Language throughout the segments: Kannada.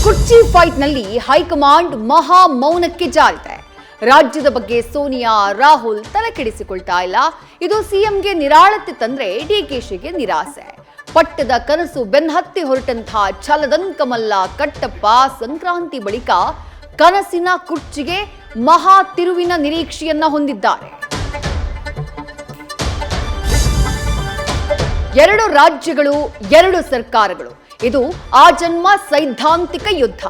ಕುರ್ಚಿ ಫೈಟ್ನಲ್ಲಿ ಹೈಕಮಾಂಡ್ ಮಹಾ ಮೌನಕ್ಕೆ ಜಾರಿದೆ. ರಾಜ್ಯದ ಬಗ್ಗೆ ಸೋನಿಯಾ ರಾಹುಲ್ ತಲೆ ಕೆಡಿಸಿಕೊಳ್ತಾ ಇಲ್ಲ. ಇದು ಸಿಎಂಗೆ ನಿರಾಳತೆ ತಂದ್ರೆ ಡಿಕೆಶಿಗೆ ನಿರಾಸೆ. ಪಟ್ಟದ ಕನಸು ಬೆನ್ನತ್ತಿ ಹೊರಟಂತಹ ಛಲದಂಕಮಲ್ಲ ಕಟ್ಟಪ್ಪ ಸಂಕ್ರಾಂತಿ ಬಳಿಕ ಕನಸಿನ ಕುರ್ಚಿಗೆ ಮಹಾ ತಿರುವಿನ ನಿರೀಕ್ಷೆಯನ್ನ ಹೊಂದಿದ್ದಾರೆ. 2 ರಾಜ್ಯಗಳು 2 ಸರ್ಕಾರಗಳು, ಇದು ಆಜನ್ಮ ಸೈದ್ಧಾಂತಿಕ ಯುದ್ಧ.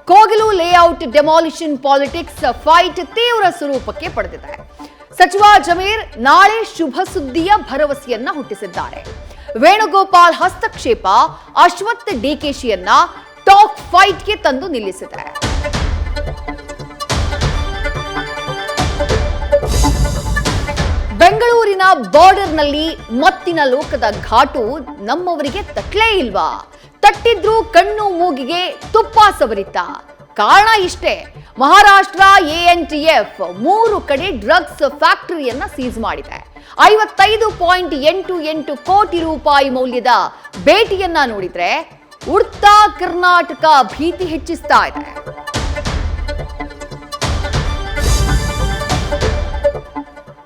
Kogilu layout demolition politics fight ತೀವ್ರ ಸ್ವರೂಪಕ್ಕೆ ಪಡೆದಿದೆ. ಸಚಿವ ಜಮೀರ್ ನಾಳೆ ಶುಭ ಸುದ್ದಿಯ ಭರವಸೆಯನ್ನ ಹುಟ್ಟಿಸಿದ್ದಾರೆ. ವೇಣುಗೋಪಾಲ್ ಹಸ್ತಕ್ಷೇಪ ಅಶ್ವಥ್ ಡಿಕೆಶಿಯನ್ನ ಟಾಕ್ ಫೈಟ್ಗೆ ತಂದು ನಿಲ್ಲಿಸಿದೆ. ಬೆಂಗಳೂರಿನ ಬಾರ್ಡರ್ನಲ್ಲಿ ಮತ್ತಿನ ಲೋಕದ ಘಾಟು ನಮ್ಮವರಿಗೆ ತಟ್ಲೇ ಇಲ್ವಾ? ತಟ್ಟಿದ್ರು ಕಣ್ಣು ಮೂಗಿಗೆ ತುಪ್ಪ ಸವರಿತ. ಕಾರಣ ಇಷ್ಟೇ, ಮಹಾರಾಷ್ಟ್ರ ANTF 3 ಕಡೆ ಡ್ರಗ್ಸ್ ಫ್ಯಾಕ್ಟರಿಯನ್ನ ಸೀಸ್ ಮಾಡಿದೆ. 55.88 ಕೋಟಿ ರೂಪಾಯಿ ಮೌಲ್ಯದ ಭೇಟಿಯನ್ನ ನೋಡಿದ್ರೆ ಉಡ್ತಾ ಕರ್ನಾಟಕ ಭೀತಿ ಹೆಚ್ಚಿಸ್ತಾ ಇದೆ.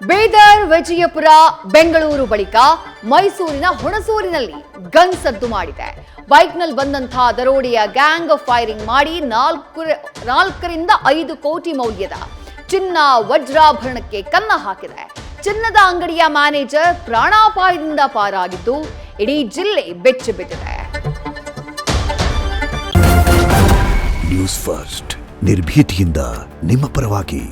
ಬೀದರ್, ವಿಜಯಪುರ, ಬೆಂಗಳೂರು ಬಳಿಕ ಮೈಸೂರಿನ ಹುಣಸೂರಿನಲ್ಲಿ ಗನ್ ಸದ್ದು ಮಾಡಿದೆ. ಬೈಕ್ನಲ್ಲಿ ಬಂದಂತಹ ದರೋಡೆಯ ಗ್ಯಾಂಗ್ ಫೈರಿಂಗ್ ಮಾಡಿ 4ರಿಂದ 5 ಕೋಟಿ ಮೌಲ್ಯದ ಚಿನ್ನ ವಜ್ರಾಭರಣಕ್ಕೆ ಕನ್ನ ಹಾಕಿದೆ. ಚಿನ್ನದ ಅಂಗಡಿಯ ಮ್ಯಾನೇಜರ್ ಪ್ರಾಣಾಪಾಯದಿಂದ ಪಾರಾಗಿದ್ದು ಇಡೀ ಜಿಲ್ಲೆ ಬೆಚ್ಚಿ ಬಿದ್ದಿದೆ. ನ್ಯೂಸ್ ಫಸ್ಟ್, ನಿರ್ಭೀತಿಯಿಂದ ನಿಮ್ಮ ಪರವಾಗಿ.